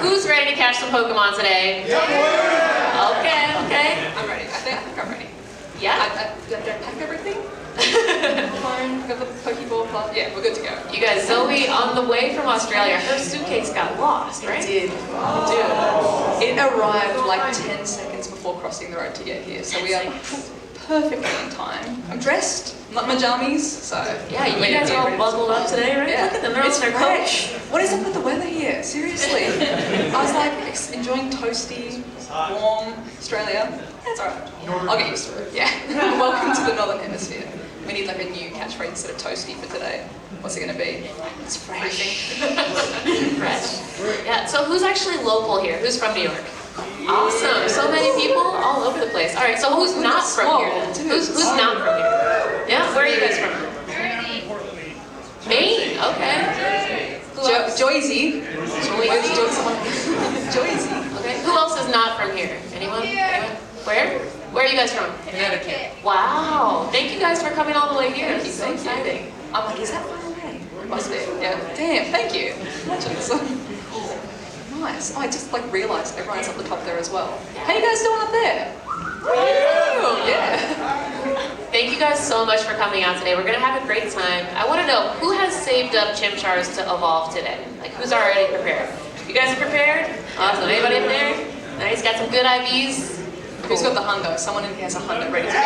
Who's ready to catch some Pokemon today? Okay, okay. I'm ready. I think I'm ready. Yeah? Did I pack everything? Phone, got the Pokeball plus. Yeah, we're good to go. You guys, Zoe, on the way from Australia, her suitcase got lost, right? It did. Dude, it arrived like 10 seconds before crossing the road to get here, so we are perfectly on time. I'm dressed, not my jammies, so... Yeah, you guys are all bundled up today, right? Yeah. Look at them, they're all in their fresh. What is up with the weather here? Seriously. I was like enjoying toasty, warm Australia. That's alright. I'll get used to it. Yeah. Welcome to the Northern Hemisphere. We need like a new catchphrase instead of toasty for today. What's it going to be? It's fresh. Fresh. Yeah, so who's actually local here? Who's from New York? Awesome. So many people all over the place. All right, so who's not from here then? Who's not from here? Yeah, where are you guys from? Maine. Okay. Joyzy. Joyzy. Okay. Who else is not from here? Anyone? Anyone? Where? Where are you guys from? Connecticut. Wow. Thank you guys for coming all the way here. It's so exciting. I'm like, is that far away? Must be. Yeah. Damn, thank you. Nice. Oh, I just like realised everyone's up the top there as well. How you guys doing up there? Yeah. Thank you guys so much for coming out today. We're going to have a great time. I want to know, who has saved up Chimchars to evolve today? Like, who's already prepared? You guys are prepared? Awesome. Anybody up there? Nice. Got some good IVs? Who's got the hundo? Someone in here has a hundo ready to go.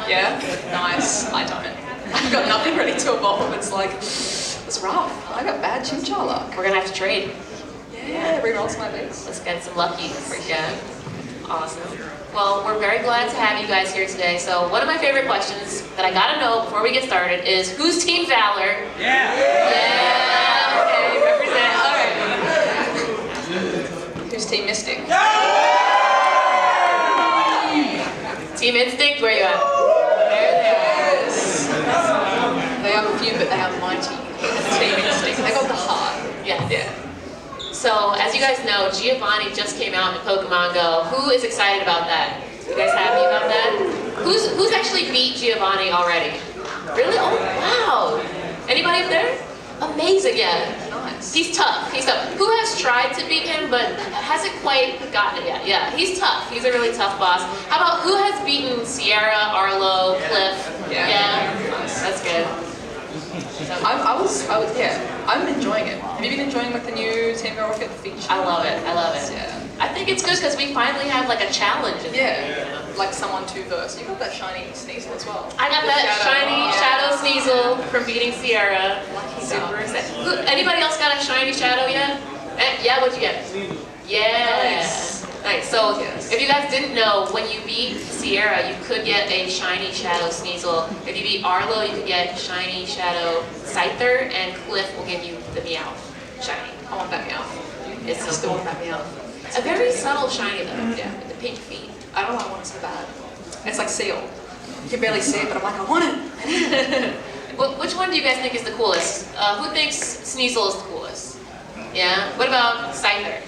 Yeah? Nice. I don't. I've got nothing ready to evolve. It's like, it's rough. I got bad Chimchar luck. We're going to have to trade. Yeah, re-roll some IVs. Let's get some luckies. Yeah. Awesome. Well, we're very glad to have you guys here today. So one of my favorite questions that I gotta know before we get started is, who's Team Valor? Yeah! Yeah! Okay, represent. Alright. Who's Team Mystic? Team Instinct, where you at? There they are. Yes. They are few, but they are mighty. Team Instinct. They got the heart. Yeah. Yeah. So, as you guys know, Giovanni just came out in Pokemon Go. Who is excited about that? You guys happy about that? Who's actually beat Giovanni already? Really? Oh, wow. Anybody up there? Amazing, yeah. Nice. He's tough. He's tough. Who has tried to beat him but hasn't quite gotten it yet? Yeah, he's tough. He's a really tough boss. How about who has beaten Sierra, Arlo, Cliff? Yeah. Nice. That's good. I'm enjoying it. Have you been enjoying like the new Team Rocket feature? I love it. I love it. Yeah. I think it's good because we finally have like a challenge. Like someone to verse. You got that shiny Sneasel as well. I got that shiny Shadow Sneasel from beating Sierra. Super excited. Anybody else got a shiny Shadow yet? Yeah, what'd you get? Yeah. Nice. So, if you guys didn't know, when you beat Sierra, you could get a shiny Shadow Sneasel. If you beat Arlo, you could get shiny Shadow Scyther, and Cliff will give you the Meowth shiny. I want that Meowth. It's I still want that Meowth. a very subtle shiny though. Yeah. With the pink feet. I don't know why I want it so bad. It's like Seal. You can barely see it, but I'm like, I want it. Well, which one do you guys think is the coolest? Who thinks Sneasel is the coolest? Yeah? What about Scyther?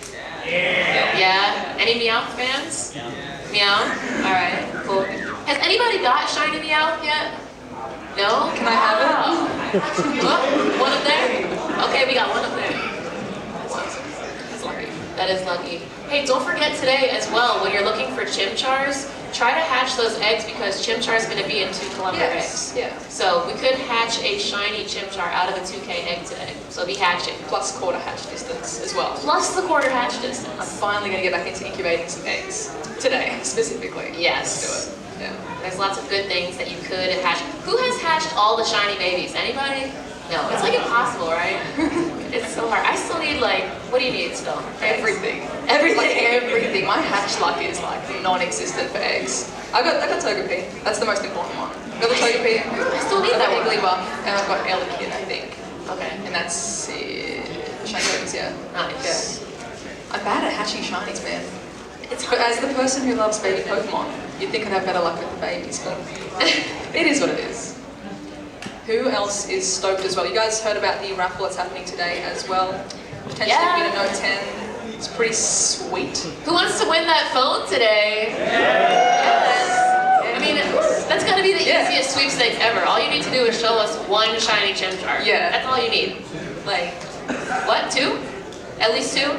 Yeah? Any Meowth fans? Meowth? Alright, cool. Has anybody got shiny Meowth yet? No? Can I have it? Oh, one up there? Okay, we got one up there. That's lucky. That is lucky. Hey, don't forget today as well, when you're looking for Chimchars, try to hatch those eggs because Chimchar is going to be in 2 kilometer eggs. Yeah. So we could hatch a shiny Chimchar out of a 2K egg today. So be hatching. Plus quarter hatch distance as well. Plus the quarter hatch I'm distance. finally going to get back into incubating some eggs. Today, specifically. Yes. Let's do it. Yeah. There's lots of good things that you could hatch. Who has hatched all the shiny babies? Anybody? No, it's like impossible, right? It's so hard. I still need like, what do you need still? Everything. Everything. Like everything. My hatch luck is like non-existent for eggs. I got Togepi. That's the most important one. I got the Togepi. I still need that one. Igglybuff, and I've got Elekid, I think. Okay. And that's it. Shiny babies, yeah. Nice. Yeah. I'm bad at hatching shinies, man. But as the person who loves baby Pokemon, you'd think I'd have better luck with the babies, but it is what it is. Who else is stoked as well? You guys heard about the raffle that's happening today as well. Potentially win a Note 10. It's pretty sweet. Who wants to win that phone today? Yes. I mean, that's gonna be the easiest sweepstakes ever. All you need to do is show us one shiny Chimchar. Yeah. That's all you need. Like, what, 2? At least 2?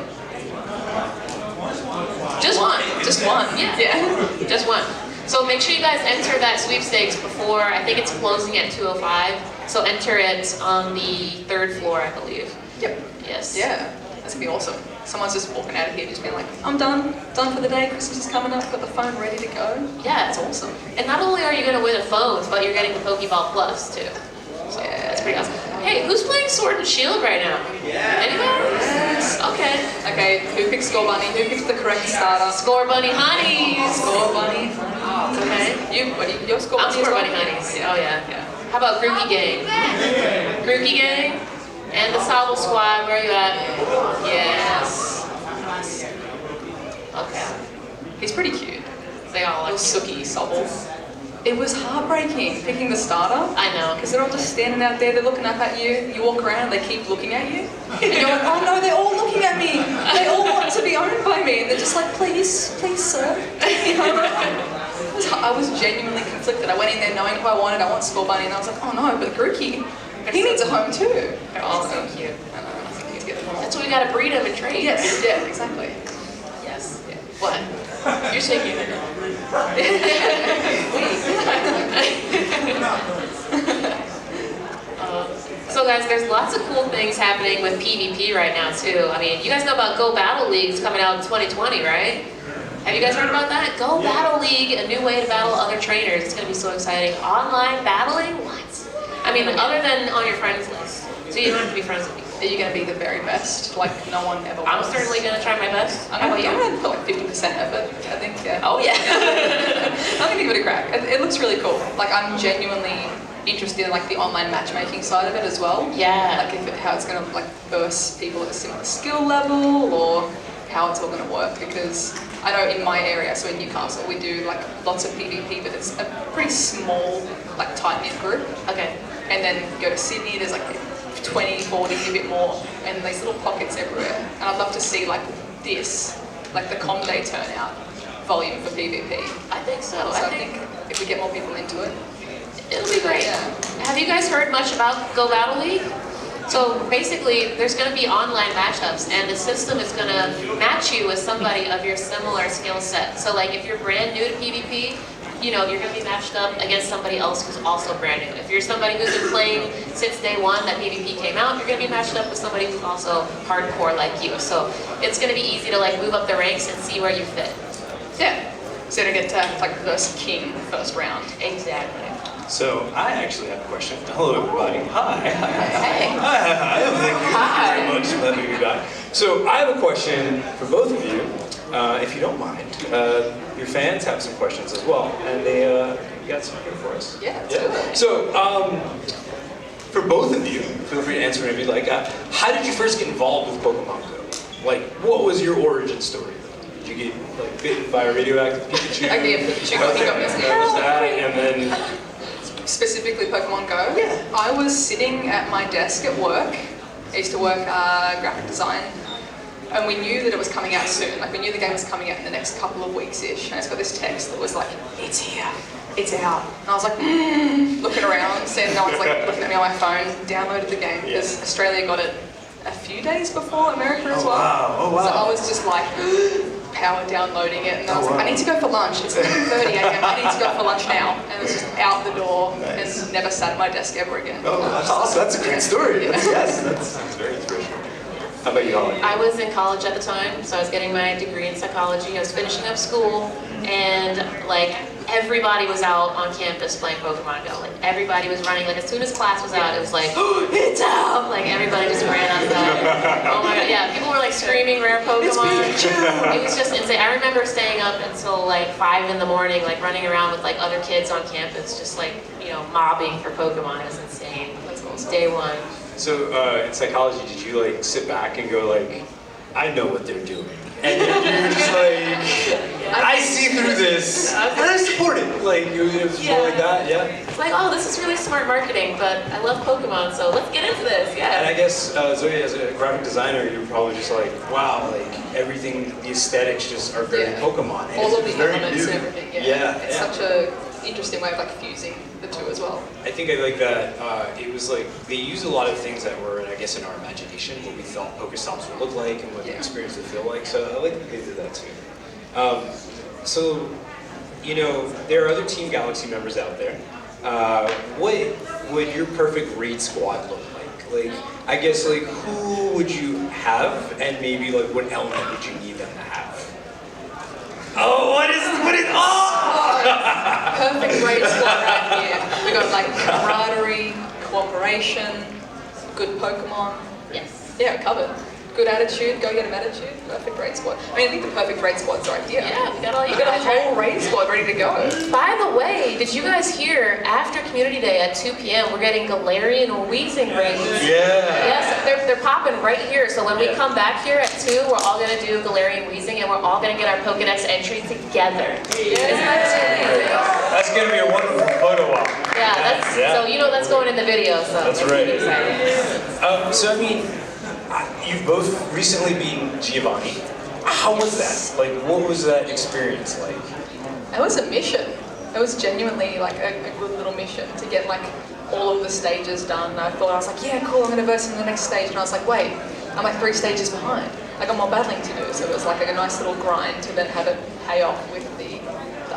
Just one. Just one. Yeah. Just one. So make sure you guys enter that sweepstakes before, I think it's closing at 2:05. So enter it on the 3rd floor, I believe. Yep. Yes. Yeah. That's gonna be awesome. Someone's just walking out of here just being like, I'm done for the day, Christmas is coming up, got the phone ready to go. Yeah. That's awesome. And not only are you going to win a phone, but you're getting the Pokeball Plus too. So Yeah. that's pretty awesome. Hey, who's playing Sword and Shield right now? Yeah. Anybody? Yes. Okay. Okay, who picked Score Bunny? Who picked the correct starter? Score Bunny Honeys. Score Bunny. Okay. You're Score I'm Bunny. Score as well? Bunny Honeys. Oh yeah. Yeah. How about Grookey Gang? Grookey Gang? And the Sobble Squad, where are you at? Yes. Okay. He's pretty cute. They all like Little Sookie Sobble. It was heartbreaking picking the starter. I know. Because they're all just standing out there, they're looking up at you, you walk around, they keep looking at you. And you're like, oh no, they're all looking at me. They all want to be owned by me. And they're just like, please, sir, take me home. I was genuinely conflicted. I went in there knowing who I wanted. I want Score Bunny. And I was like, oh no, but Grookey, he needs a home too. They're all so cute. I know, I think he's getting them all. That's why we gotta breed them and train. Yes, yeah, exactly. Yes. Yeah. What? You're shaking your head. So guys, there's lots of cool things happening with PvP right now too. I mean, you guys know about Go Battle League's coming out in 2020, right? Have you guys heard about that? Go Battle League, a new way to battle other trainers. It's gonna be so exciting. Online battling? What? I mean, other than on your friends list. So you don't have to be friends with people. Are you going to be the very best, like no one ever was? I'm certainly gonna try my best. I'm How about going you? to put like 50% effort, I think, yeah. Oh yeah. I'm going to give it a crack. It looks really cool. Like, I'm genuinely interested in like the online matchmaking side of it as well. Yeah. Like how it's going to like verse people at a similar skill level, or how it's all going to work, because I know in my area, so in Newcastle, we do like lots of PvP, but it's a pretty small, like tight-knit group. Okay. And then go to Sydney, there's like 20, 40, a bit more, and these little pockets everywhere. And I'd love to see like this, like the Com Day turnout volume for PvP. I think so. So I think if we get more people into it, It'll be great. Yeah. Have you guys heard much about Go Battle League? So basically, there's going to be online matchups, and the system is going to match you with somebody of your similar skill set. So like if you're brand new to PvP, you know, you're going to be matched up against somebody else who's also brand new. If you're somebody who's been playing since day one that PvP came out, you're going to be matched up with somebody who's also hardcore like you. So it's going to be easy to like move up the ranks and see where you fit. yeah. So to get to like verse King first round. Exactly. So I actually have a question. Hello, everybody. Hi. Hey. Hi. Thank you Hi. very much for letting me be back. So I have a question for both of you, if you don't mind. Your fans have some questions as well, and they got some here for us. Yeah, let's do it. So for both of you, feel free to answer whatever you'd like. How did you first get involved with Pokemon Go? Like, what was your origin story? Did you get like bitten by a radioactive Pikachu? Like the Pikachu got Okay, missing. that was that, and then. Specifically Pokemon Go? Yeah. I was sitting at my desk at work. I used to work graphic design. And we knew that it was coming out soon. Like, we knew the game was coming out in the next couple of weeks-ish. And I just got this text that was like, it's here, it's out. And I was like, looking around, seeing no one's like looking at me on my phone, downloaded the game, because Australia got it a few days before America as well. Wow. Oh, wow. So I was just like, power downloading it, and I was like, I need to go for lunch. It's 11:30 a.m. I need to go for lunch now. And it was just out the door and never sat at my desk ever again. Oh, that's awesome. That's a great story. That's very inspirational. How about you, Holly? I was in college at the time, so I was getting my degree in psychology. I was finishing up school, and like everybody was out on campus playing Pokemon Go. Like everybody was running. Like as soon as class was out, it was like, oh, it's out! Like everybody just ran outside. Oh my god, yeah, people were like screaming rare Pokemon. It was just insane. I remember staying up until like 5 in the morning, like running around with like other kids on campus, just like, you know, mobbing for Pokemon. It was insane. That's awesome. Day one. So in psychology, did you like sit back and go like, I know what they're doing, and then you were just like, I see through this, and I support it. Like it was more like that, yeah. It's like, oh, this is really smart marketing, but I love Pokemon, so let's get into this, And yeah. I guess Zoe, as a graphic designer, you're probably just like, wow, like everything, the aesthetics just are very Yeah. Pokemon. And All it's of the very elements new. and everything, Yeah, It's yeah. such a interesting way of like fusing the two as well. I think I like that. It was like they used a lot of things that were, I guess, in our imagination, what we thought Pokestops would look like and what the experience would feel like. So I like that they did that too. So, you know, there are other Team Galaxy members out there. What would your perfect raid squad look like? Like, I guess, like, who would you have, and maybe like what element would you need them to have? Oh, what is? Perfect raid squad right here. We got like camaraderie, cooperation, good Pokemon. Yes. Yeah, covered. Good attitude, go get an attitude. Perfect raid squad. I mean, I think the perfect raid squad's right here. Yeah, we got all you We've got a guys, whole right? raid squad ready to go. By the way, did you guys hear, after Community Day at 2 p.m., we're getting Galarian Weezing raids? Yeah. Yes, they're popping right here. So when we come back here at 2, we're all going to do Galarian Weezing, and we're all going to get our Pokedex entry together. Isn't that That's gonna be a wonderful photo op. Yeah, so you know that's going in the video, so That's we're right. pretty excited. So I mean, you've both recently been Giovanni. How was that? Like, what was that experience like? It was a mission. It was genuinely like a good little mission to get like all of the stages done. I was like, yeah, cool, I'm gonna verse in the next stage. And I was like, wait, I'm like 3 stages behind. I got more battling to do. So it was like a nice little grind to then have it pay off with the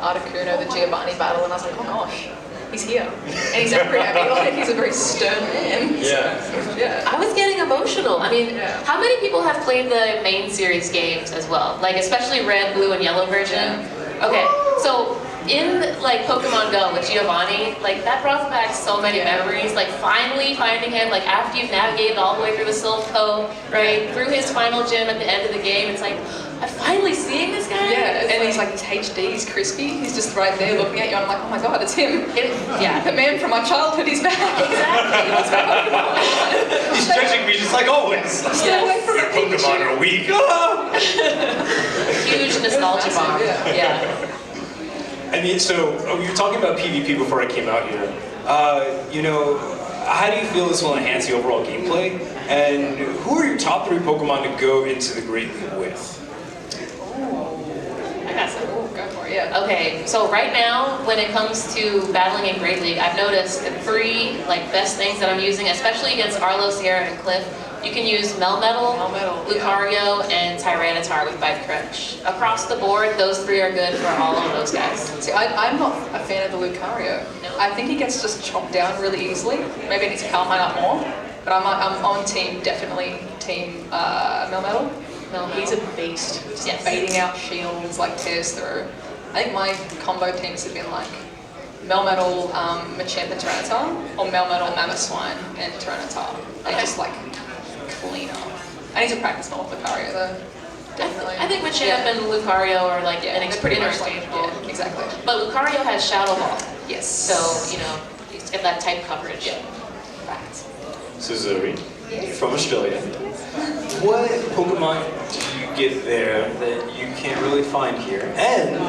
Articuno, the Giovanni battle. And I was like, oh gosh, he's here. And he's angry at me. Like, he's a very stern man. Yeah. Yeah. I was getting emotional. I mean, how many people have played the main series games as well? Like, especially red, blue, and yellow version? Okay, so in like Pokemon Go with Giovanni, like that brought back so many memories. Like finally finding him, like after you've navigated all the way through the Silph Cove, right, through his final gym at the end of the game, it's like, I'm finally seeing this guy. Yeah, and he's like, he's HD, he's crispy, he's just right there looking at you, and I'm like, oh my god, it's him. Yeah. The man from my childhood, he's back. Exactly. What's my Pokemon? He's judging me just like always. Stay away from Their the Pokemon are weak. Ah! Huge nostalgia bomb. Yeah. I mean, so we were talking about PvP before I came out here. You know, how do you feel this will enhance the overall gameplay? And who are your top 3 Pokemon to go into the Great League with? I got some. Oh, go for it, yeah. Okay, so right now, when it comes to battling in Great League, I've noticed the 3 like best things that I'm using, especially against Arlo, Sierra, and Cliff. You can use Melmetal, Lucario, and Tyranitar with Bite Crunch. Across the board, those 3 are good for all of those guys. See, I'm not a fan of the Lucario. No. I think he gets just chopped down really easily. Maybe I need to calm mine up more. But I'm on definitely team Melmetal. No, He's a beast. Just Yes. baiting out shields, like tears through. I think my combo teams have been like Melmetal, Machamp and Tyranitar, or Melmetal, Mamoswine and Tyranitar. They just like clean up. I need to practice more with Lucario though. Definitely. I think Machamp and Lucario are like they're pretty much like, interchangeable. yeah, exactly. But Lucario has Shadow Ball, Yes. so you know, you just get that type coverage. Yeah. Facts. So Zoe, from Australia, what Pokemon do you get there that you can't really find here? And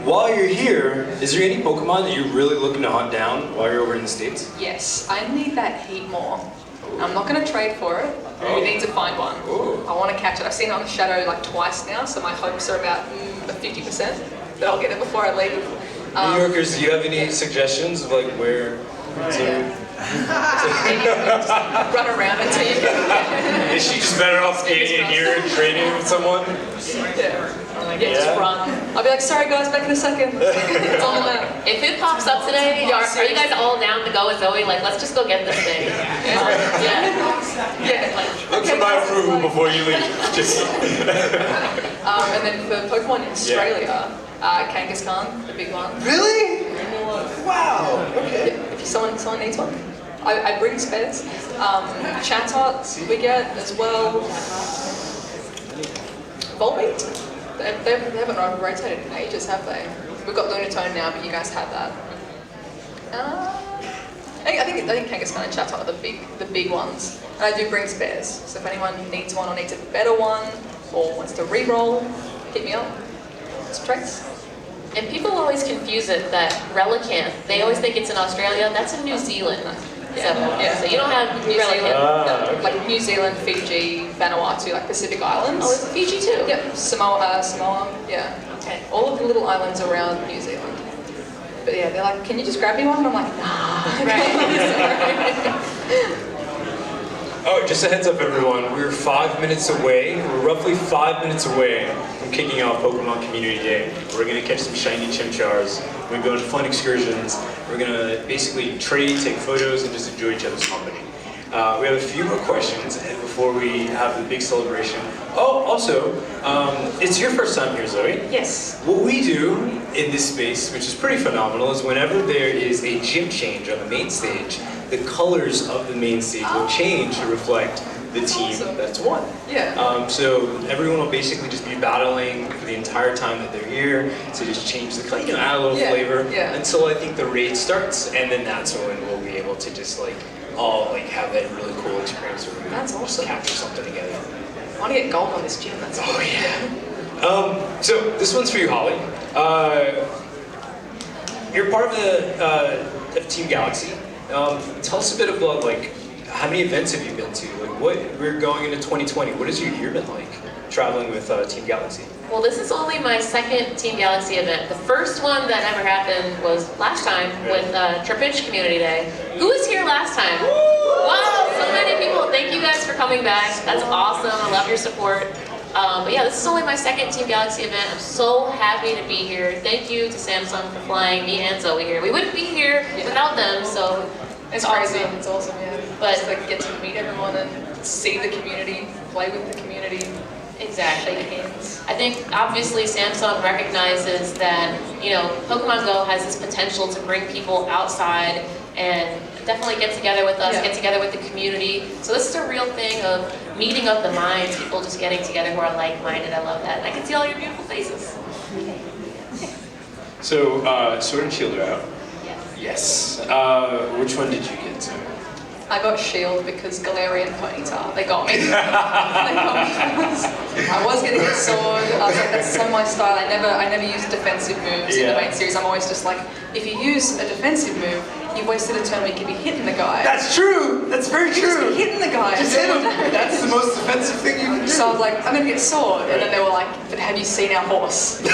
while you're here, is there any Pokemon that you're really looking to hunt down while you're over in the States? Yes, I need that heat more. I'm not going to trade for it. We need to find one. Ooh. I want to catch it. I've seen it on the Shadow like twice now, so my hopes are about 50% that I'll get it before I leave. New Yorkers, do you have any suggestions of like where to... Just run around until you get Is she just better off skating in here and training with someone? just run. I'll be like, sorry guys, back in a second. It's on the map. If it pops up today, are you guys all down to go with Zoe? Like, let's just go get this thing. Look for my approval before you leave. Just... And then for Pokemon in Australia, Kangaskhan, the big one. Really? Wow. Okay. If someone needs one. I bring spares. Chatot we get as well. Volbeat. They haven't rotated in ages, have they? We've got Lunatone now, but you guys had that. I think Kangaskhan and Chatot are the big ones. And I do bring spares. So if anyone needs one or needs a better one or wants to re-roll, hit me up. Some trades. And people always confuse it that Relicanth, they always think it's in Australia. That's in New Zealand. So you don't have New Relicanth. Zealand, like New Zealand, Fiji, Vanuatu, like Pacific Islands. Oh, it's Fiji too? Yep, Samoa, yeah. Okay. All of the little islands around New Zealand. But yeah, they're like, can you just grab me one? And I'm like, nah. Oh, just a heads up everyone, we're 5 minutes away, we're roughly 5 minutes away from kicking off Pokemon Community Day. We're gonna catch some shiny Chimchars, we're gonna go on fun excursions, we're gonna basically trade, take photos, and just enjoy each other's company. We have a few more questions before we have the big celebration. Oh, also, it's your first time here, Zoe. Yes. What we do in this space, which is pretty phenomenal, is whenever there is a gym change on the main stage, the colors of the main stage will change to reflect the team that's won. Yeah. So everyone will basically just be battling for the entire time that they're here to just change the color, add a little flavor until I think the raid starts, and then that's when we'll be able to just all have that really cool experience where we just capture something together. I want to get gold on this gym. That's oh yeah. So this one's for you, Holly. You're part of the Team Galaxy. Tell us a bit about how many events have you been to? We're going into 2020. What has your year been like traveling with Team Galaxy? Well, this is only my second Team Galaxy event. The first one that ever happened was last time with Trippage Community Day. Who was here last time? Wow, so many people. Thank you guys for coming back. That's awesome. I love your support. But yeah, this is only my second Team Galaxy event. I'm so happy to be here. Thank you to Samsung for flying me and Zoe here. We wouldn't be here without them, so it's crazy. Awesome. It's awesome, yeah. But just get to meet everyone and see the community, play with the community. Exactly. I think obviously Samsung recognizes that, Pokemon Go has this potential to bring people outside and definitely get together with us, get together with the community. So this is a real thing of meeting of the minds, people just getting together who are like-minded. I love that. And I can see all your beautiful faces. So, Sword and Shield are out? Yes. Yes. Which one did you get to? I got Shield because Galarian Ponyta, they got me. I was going to get Sword. I was like, that's so my style. I never use defensive moves in the main series. I'm always just like, if you use a defensive move, you've wasted a turn where you could be hitting the guy. That's true! That's very true! Just be hitting the guy. Just hit him! That's the most defensive thing you can do. So I was like, I'm going to get Sword. And then they were like, but have you seen our horse? Okay.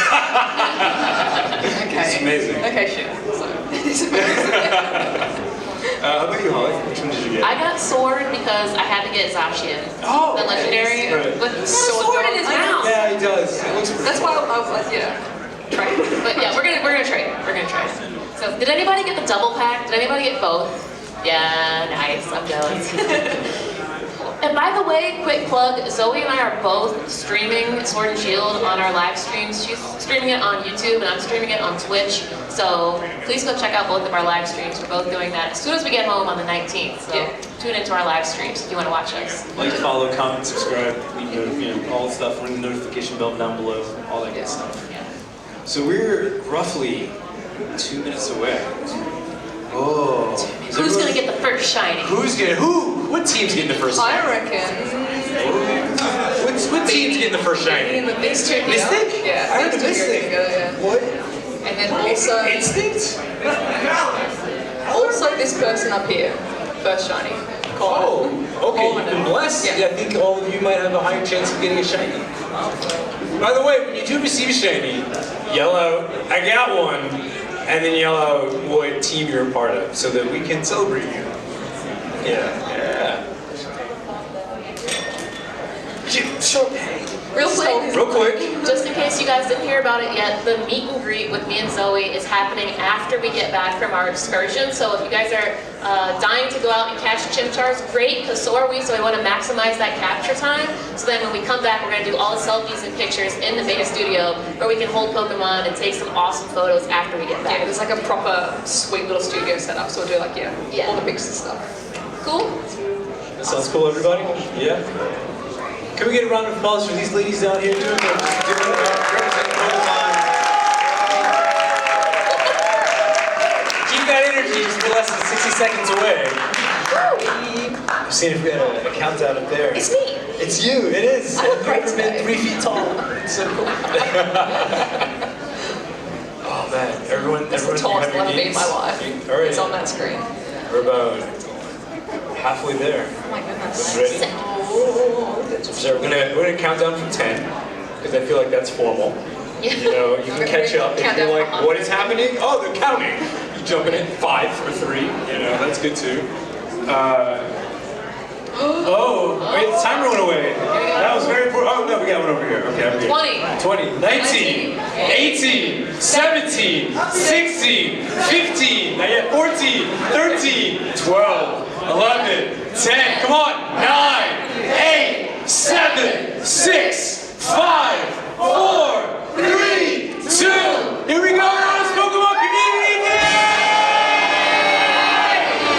It's amazing. Okay, shit. So, it's amazing. How about you, Holly? Which one did you get? I got Sword because I had to get Zacian, the legendary, but he's got a sword in his mouth. Yeah, he does. It looks pretty That's why I was like, trade. But yeah, we're gonna trade. We're gonna trade. So, did anybody get the double pack? Did anybody get both? Yeah, nice. I'm jealous. And by the way, quick plug, Zoe and I are both streaming Sword and Shield on our live streams. She's streaming it on YouTube and I'm streaming it on Twitch. So please go check out both of our live streams. We're both doing that as soon as we get home on the 19th. So tune into our live streams if you want to watch us. Like, follow, comment, subscribe, all the stuff, ring the notification bell down below, all that good stuff. So we're roughly 2 minutes away. Oh. Who's gonna get the first shiny? What team's getting the first shiny? I reckon. What team's getting the first shiny? These two here. Mystic? Yeah. I heard the Mystic. What? And then also Instinct? Also this person up here. First shiny. Oh, okay, you've been blessed. Yeah. I think all of you might have a higher chance of getting a shiny. By the way, when you do receive a shiny, yell out, I got one. And then yell out what team you're a part of so that we can celebrate you. Yeah. Real quick. Just in case you guys didn't hear about it yet, the meet and greet with me and Zoe is happening after we get back from our excursion. So if you guys are dying to go out and catch Chimchars, great, because so are we, so we want to maximize that capture time. So then when we come back, we're going to do all the selfies and pictures in the beta studio where we can hold Pokemon and take some awesome photos after we get back. Yeah, there's like a proper sweet little studio set up, so we'll do like, all the pics and stuff. Cool? That sounds cool, everybody? Yeah? Can we get a round of applause for these ladies down here doing representing Pokemon? Keep that energy, just less than 60 seconds away. I'm seeing if we had a countdown up there. It's me. It's you, it is. I look great You've been 3 feet tall. It's so cool. Oh man, everyone, That's the tallest I'll ever be in my life. All right. It's on that screen. We're about halfway there. Oh my goodness. Ready? So we're gonna count down from 10 because I feel like that's formal. You know, you can catch up. If you're like, what is happening? Oh, they're counting. You jump in at 5 or 3. You know, that's good too. Oh, wait, the timer went away. That was very poor. Oh, no, we got one over here. Okay, I'm good. 20. 20, 19, 18, 17, 16, 15, not yet, 14, 13, 12, 11, 10, come on, 9, 8, 7, 6, 5,